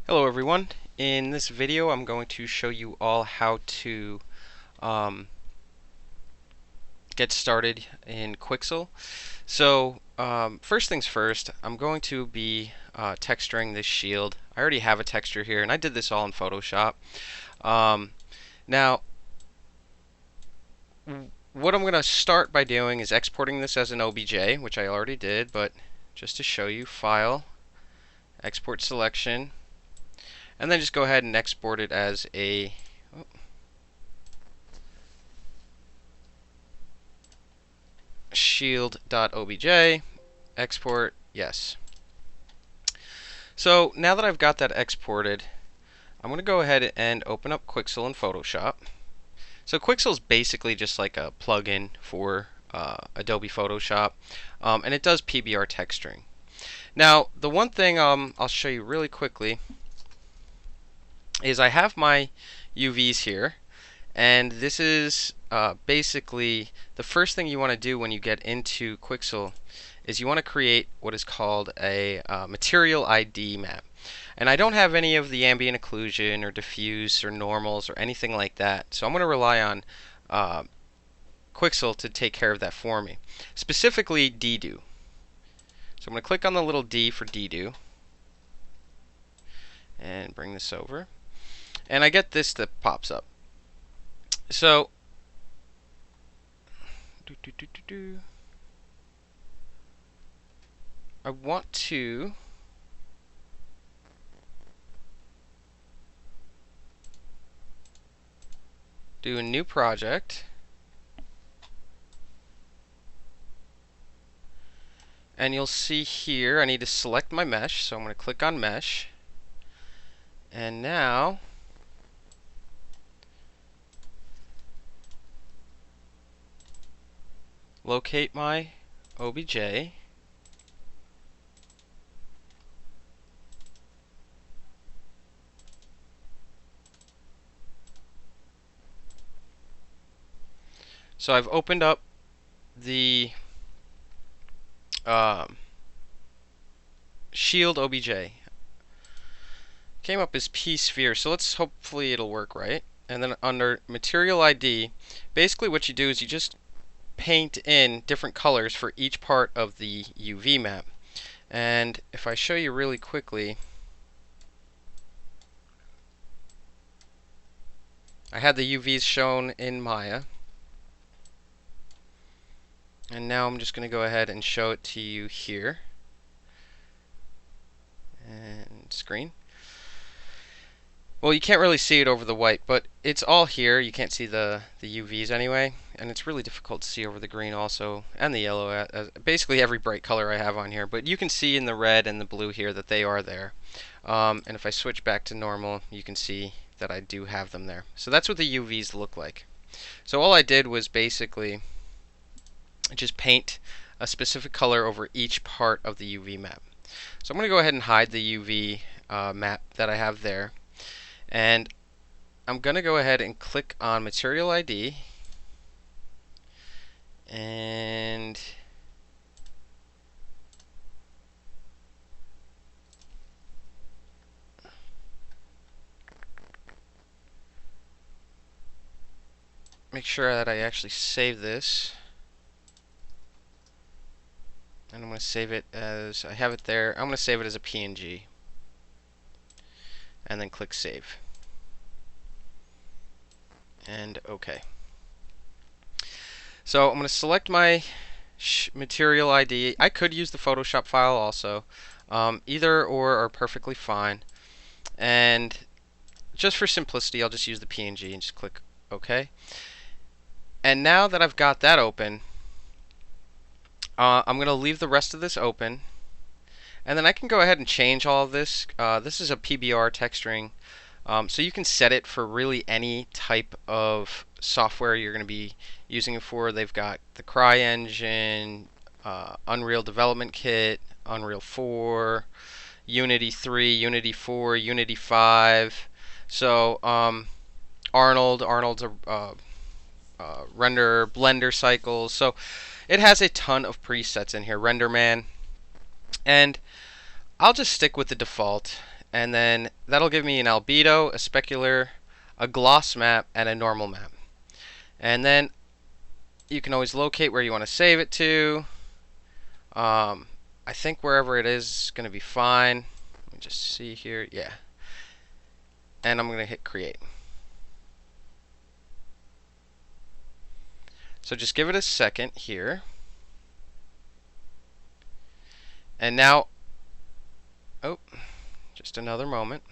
Hello everyone. In this video I'm going to show you all how to get started in Quixel. So first things first, I'm going to be texturing this shield. I already have a texture here and I did this all in Photoshop. Now what I'm going to start by doing is exporting this as an OBJ, which I already did, but just to show you, File, Export Selection, and then just go ahead and export it as a shield.obj, export, yes. So now that I've got that exported, I'm going to go ahead and open up Quixel in Photoshop. So Quixel is basically just like a plugin for Adobe Photoshop, and it does PBR texturing. Now, the one thing I'll show you really quickly is I have my UVs here, and this is basically the first thing you want to do when you get into Quixel is you want to create what is called a material ID map. And I don't have any of the ambient occlusion or diffuse or normals or anything like that, so I'm going to rely on Quixel to take care of that for me. Specifically dedo. So I'm going to click on the little D for dedo and bring this over, and I get this that pops up. So I want to do a new project, and you'll see here I need to select my mesh, so I'm going to click on mesh, and now locate my OBJ, so I've opened up the shield OBJ. Came up as P sphere, so hopefully it'll work right. And then under material ID, basically what you do is you just paint in different colors for each part of the UV map. And if I show you really quickly, I had the UVs shown in Maya, and now I'm just going to go ahead and show it to you here. And screen. Well, you can't really see it over the white, but it's all here. You can't see the UVs anyway, and it's really difficult to see over the green also, and the yellow, basically every bright color I have on here. But you can see in the red and the blue here that they are there. And if I switch back to normal, you can see that I do have them there. So that's what the UVs look like. So all I did was basically just paint a specific color over each part of the UV map. So I'm going to go ahead and hide the UV map that I have there. And I'm going to go ahead and click on Material ID, and make sure that I actually save this. And I'm going to save it as, I have it there, I'm going to save it as a PNG. And then click Save. And OK. So I'm going to select my material ID. I could use the Photoshop file also. Either or are perfectly fine. And just for simplicity, I'll just use the PNG and just click OK. And now that I've got that open, I'm going to leave the rest of this open. And then I can go ahead and change all of this. This is a PBR texturing, so you can set it for really any type of software you're going to be using it for. They've got the CryEngine, Unreal Development Kit, Unreal 4, Unity 3, Unity 4, Unity 5. So Arnold's a render Blender cycles. So it has a ton of presets in here. RenderMan. And I'll just stick with the default, and then that'll give me an albedo, a specular, a gloss map, and a normal map. And then you can always locate where you want to save it to. I think wherever it is going to be fine. Let me just see here. Yeah. And I'm going to hit create. So just give it a second here. And now, oh, just another moment.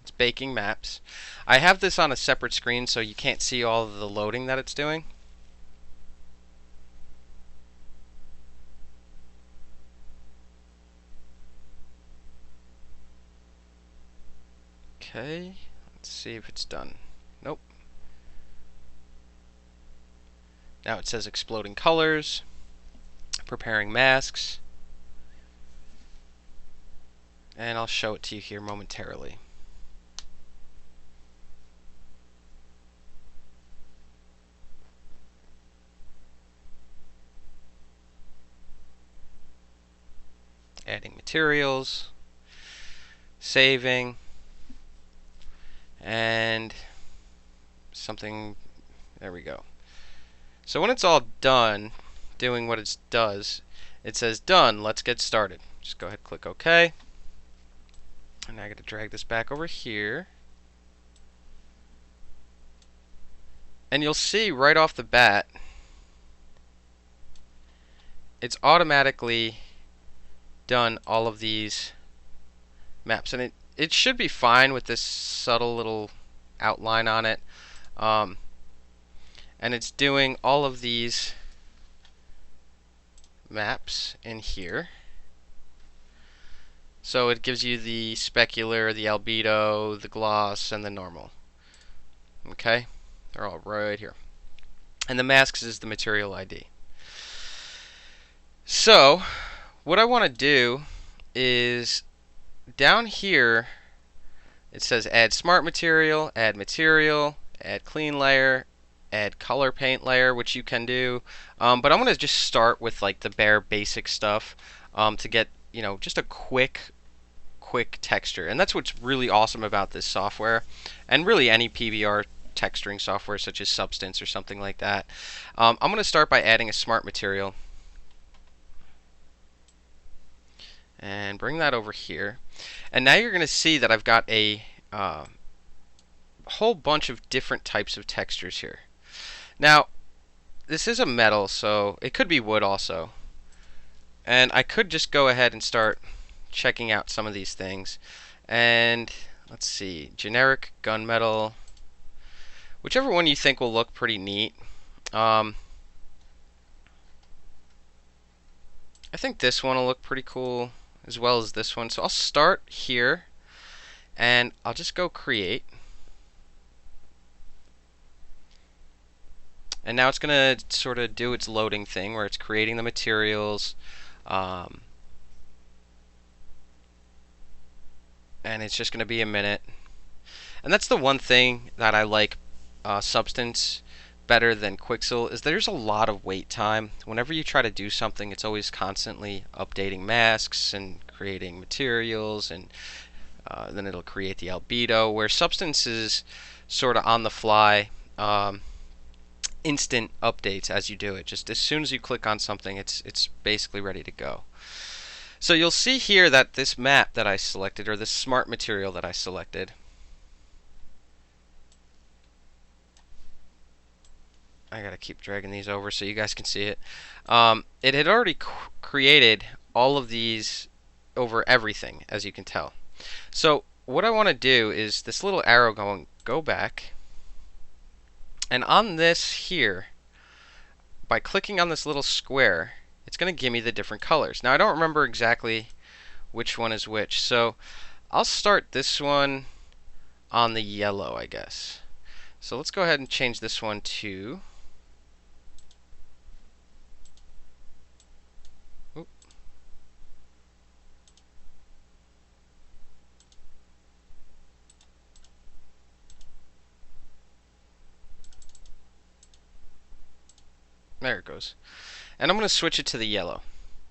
It's baking maps. I have this on a separate screen so you can't see all of the loading that it's doing. Okay, let's see if it's done. Nope. Now it says exploding colors, preparing masks, and I'll show it to you here momentarily. Adding materials, saving, and something, there we go. So when it's all done, doing what it does, it says done, let's get started. Just go ahead and click OK. And I got to drag this back over here. And you'll see right off the bat, it's automatically done all of these maps. And it should be fine with this subtle little outline on it. And it's doing all of these maps in here. So it gives you the specular, the albedo, the gloss, and the normal. Okay? They're all right here. And the masks is the material ID. So, what I want to do is down here it says add smart material, add clean layer, add color paint layer, which you can do. But I'm going to just start with like the bare basic stuff to get, you know, just a quick texture. And that's what's really awesome about this software, and really any PBR texturing software such as Substance or something like that. I'm going to start by adding a smart material and bring that over here. And now you're going to see that I've got a whole bunch of different types of textures here. Now, this is a metal, so it could be wood also. And I could just go ahead and start checking out some of these things. And let's see, generic gunmetal, whichever one you think will look pretty neat. I think this one will look pretty cool, as well as this one. So I'll start here, and I'll just go create. And now it's going to sort of do its loading thing, where it's creating the materials. And it's just going to be a minute. And that's the one thing that I like Substance better than Quixel, is there's a lot of wait time. Whenever you try to do something, it's always constantly updating masks and creating materials, and then it'll create the albedo, where Substance is sort of on the fly, instant updates as you do it. Just as soon as you click on something, it's basically ready to go. So you'll see here that this map that I selected, or this smart material that I selected, I gotta keep dragging these over so you guys can see it. It had already created all of these over everything, as you can tell. So what I want to do is this little arrow going, go back, and on this here, by clicking on this little square, it's going to give me the different colors. Now I don't remember exactly which one is which, so I'll start this one on the yellow, I guess. So let's go ahead and change this one to, there it goes. And I'm going to switch it to the yellow.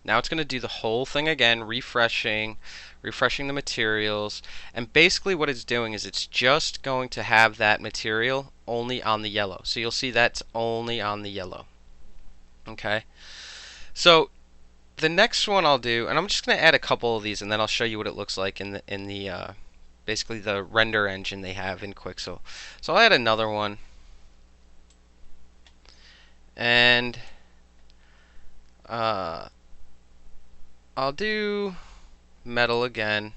Now it's going to do the whole thing again, refreshing the materials, and basically what it's doing is it's just going to have that material only on the yellow. So you'll see that's only on the yellow. Okay, so the next one I'll do, and I'm just going to add a couple of these, and then I'll show you what it looks like in the basically the render engine they have in Quixel. So I'll add another one, and I'll do metal again,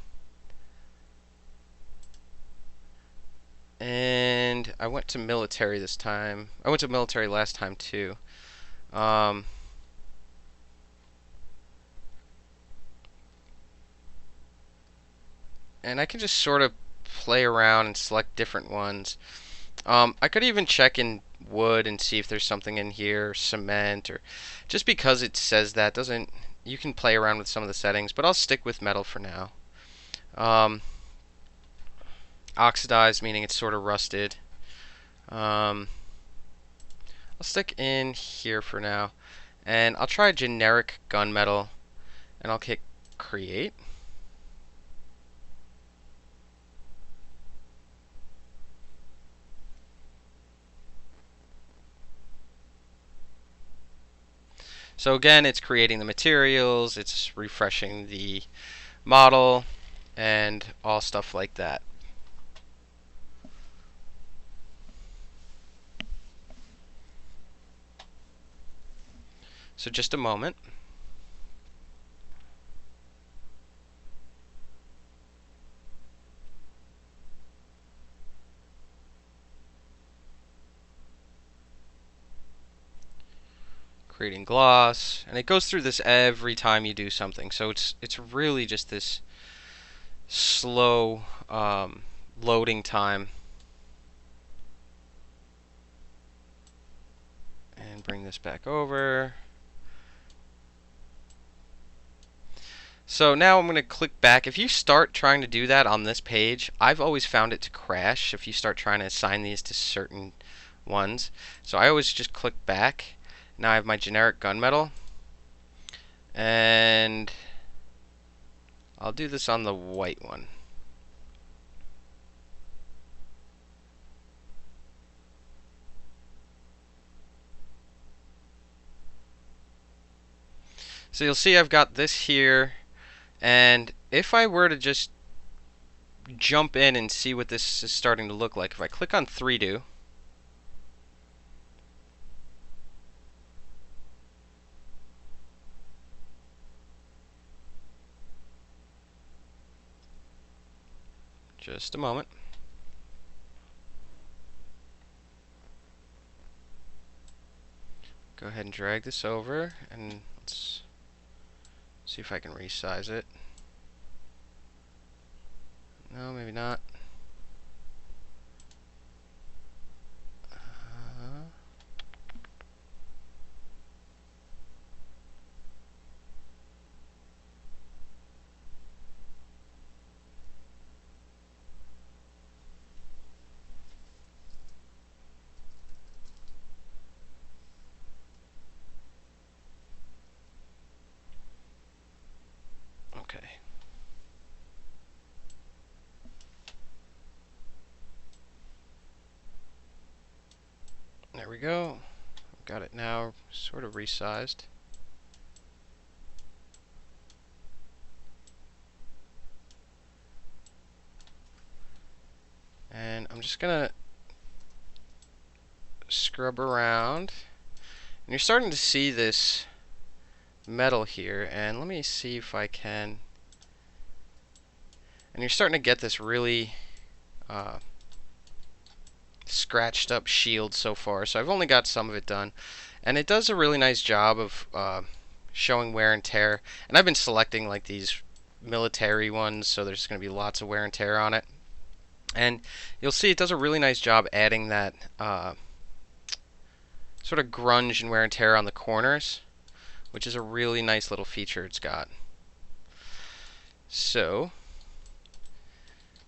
and I went to military this time. I went to military last time too. And I can just sort of play around and select different ones. I could even check in wood and see if there's something in here, cement, or just because it says that doesn't. You can play around with some of the settings, but I'll stick with metal for now. Oxidized, meaning it's sort of rusted. I'll stick in here for now, and I'll try generic gunmetal, and I'll click create. So again, it's creating the materials, it's refreshing the model, and all stuff like that. So just a moment. Creating gloss, and it goes through this every time you do something. So it's really just this slow loading time. And bring this back over. So now I'm going to click back. If you start trying to do that on this page, I've always found it to crash if you start trying to assign these to certain ones. So I always just click back. Now I have my generic gunmetal, and I'll do this on the white one. So you'll see I've got this here, and if I were to just jump in and see what this is starting to look like, if I click on 3Do, just a moment. Go ahead and drag this over, and let's see if I can resize it. No, maybe not. Okay. There we go. Got it now sort of resized. And I'm just gonna scrub around. And you're starting to see this metal here, and let me see if I can. And you're starting to get this really scratched up shield so far. So I've only got some of it done, and it does a really nice job of showing wear and tear. And I've been selecting like these military ones, so there's going to be lots of wear and tear on it. And you'll see it does a really nice job adding that sort of grunge and wear and tear on the corners, which is a really nice little feature it's got. So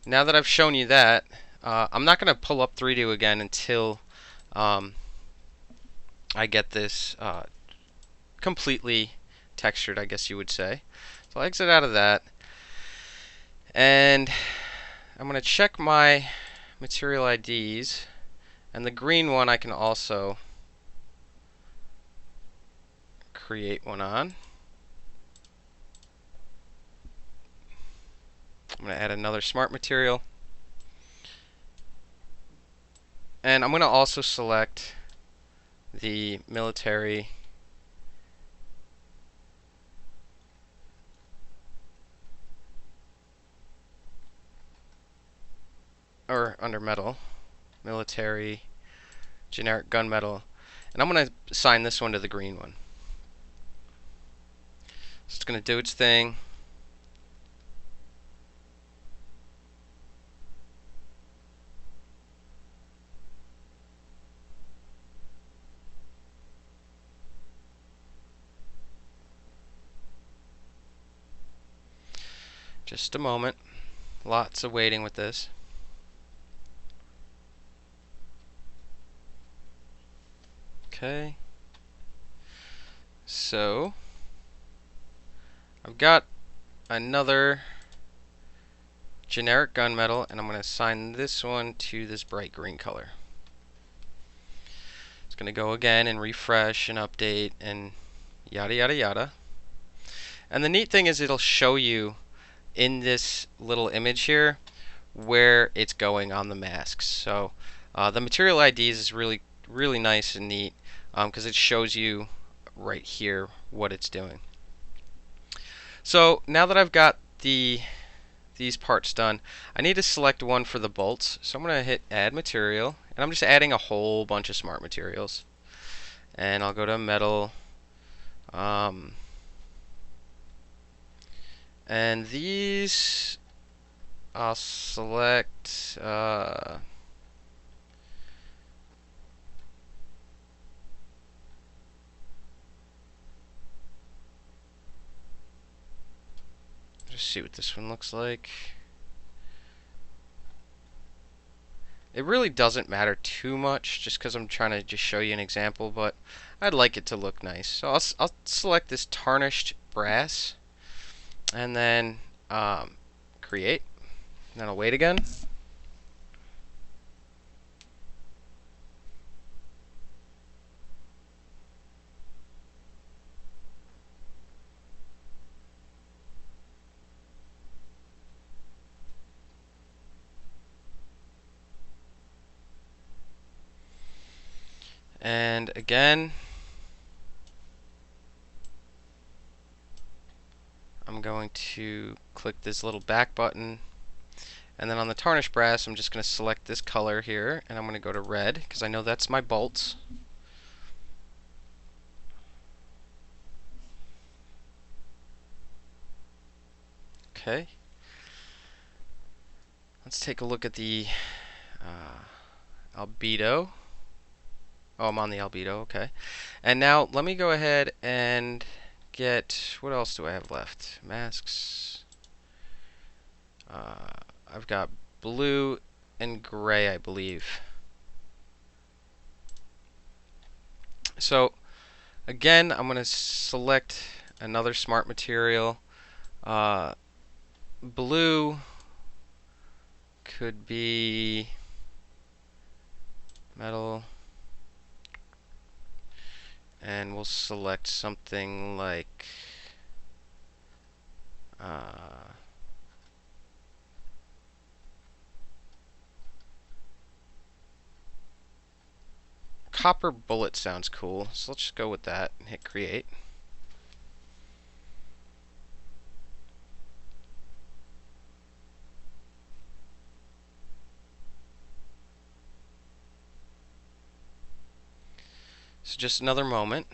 now that I've shown you that, I'm not going to pull up 3Do again until I get this completely textured, I guess you would say. So I'll exit out of that. And I'm going to check my material IDs. And the green one I can also create one on. I'm going to add another smart material. And I'm going to also select the military or under metal, military generic gunmetal, and I'm going to assign this one to the green one. So it's going to do its thing. Just a moment. Lots of waiting with this. Okay. So I've got another generic gunmetal, and I'm going to assign this one to this bright green color. It's going to go again and refresh and update and yada yada yada. And the neat thing is it'll show you in this little image here where it's going on the masks. So the material IDs is really nice and neat because it shows you right here what it's doing. So now that I've got these parts done, I need to select one for the bolts. So I'm going to hit add material, and I'm just adding a whole bunch of smart materials. And I'll go to metal. And these I'll select just see what this one looks like. It really doesn't matter too much, just because I'm trying to just show you an example, but I'd like it to look nice. So I'll select this tarnished brass, and then create. And then I'll wait again. And again, I'm going to click this little back button, and then on the tarnished brass I'm just going to select this color here, and I'm going to go to red because I know that's my bolts. Okay, let's take a look at the albedo. Oh, I'm on the albedo, okay. And now let me go ahead and get, what else do I have left? Masks. I've got blue and gray, I believe. So again, I'm going to select another smart material. Blue could be metal, and we'll select something like copper bullet sounds cool, so let's just go with that and hit create. So just another moment.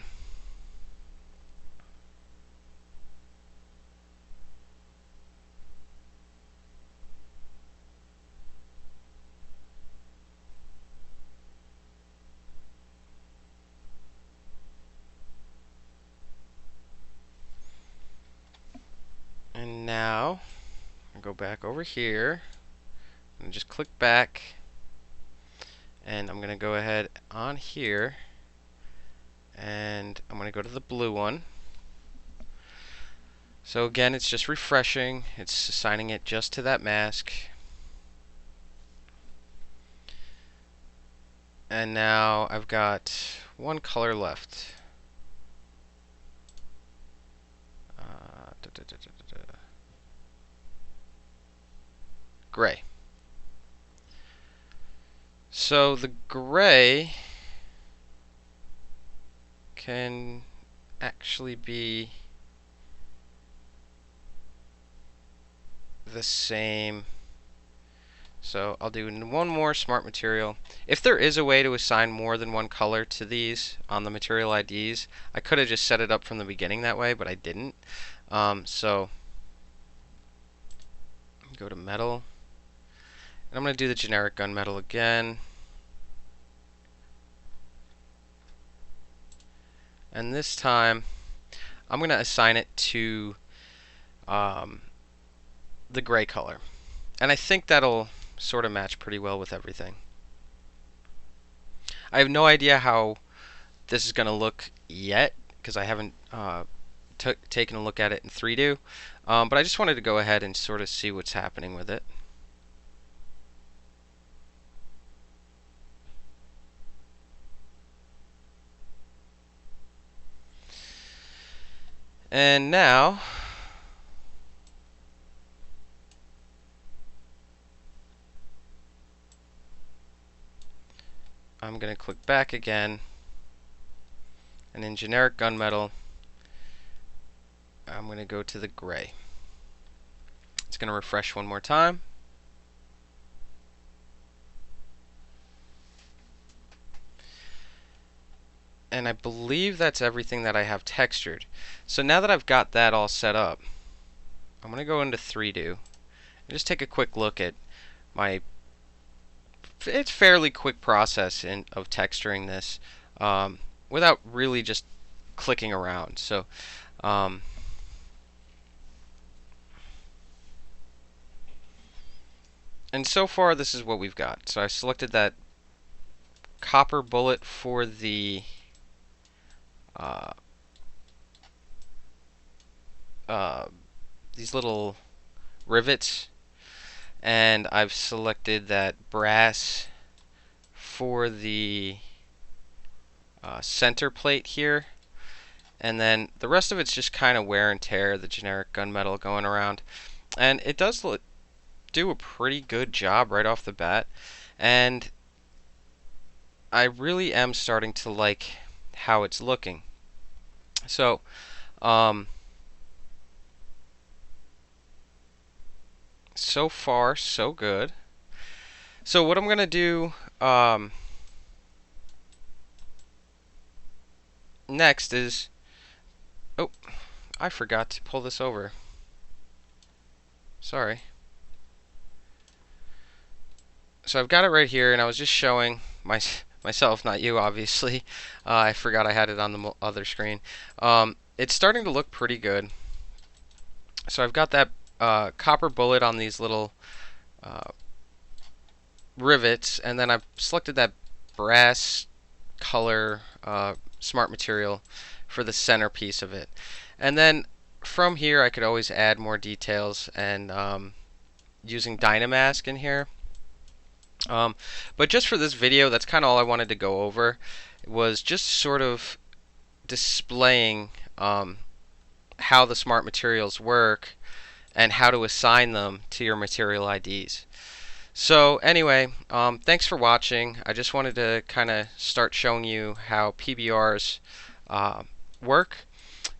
And now I'll go back over here and just click back, and I'm going to go ahead on here, and I'm going to go to the blue one, So again, it's just refreshing. It's assigning it just to that mask. And now I've got one color left. Gray. So the gray can actually be the same. So I'll do one more smart material. If there is a way to assign more than one color to these on the material IDs, I could have just set it up from the beginning that way, but I didn't. So go to metal, and I'm going to do the generic gunmetal again. And this time, I'm going to assign it to the gray color. And I think that'll sort of match pretty well with everything. I have no idea how this is going to look yet, because I haven't taken a look at it in 3D. But I just wanted to go ahead and sort of see what's happening with it. And now I'm going to click back again, and in generic gunmetal I'm going to go to the gray. It's going to refresh one more time. And I believe that's everything that I have textured. So now that I've got that all set up, I'm going to go into 3D and just take a quick look at my it's fairly quick process of texturing this without really just clicking around. So and so far this is what we've got. So I selected that copper bullet for the these little rivets, and I've selected that brass for the center plate here, and then the rest of it's just kind of wear and tear, the generic gunmetal going around, and it does do a pretty good job right off the bat, and I really am starting to like how it's looking. So so far so good. So what I'm gonna do next is, oh, I forgot to pull this over. Sorry. So I've got it right here, and I was just showing myself, not you, obviously. I forgot I had it on the other screen. It's starting to look pretty good. So I've got that copper bullet on these little rivets, and then I've selected that brass color smart material for the center piece of it. And then from here I could always add more details, and using Dynamask in here. But just for this video, that's kind of all I wanted to go over. It was just sort of displaying how the smart materials work and how to assign them to your material IDs. So anyway, thanks for watching. I just wanted to kind of start showing you how PBRs work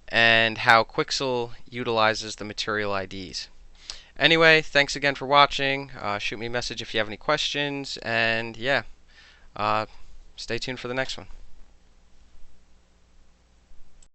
and how Quixel utilizes the material IDs. Anyway, thanks again for watching. Shoot me a message if you have any questions, and yeah, stay tuned for the next one.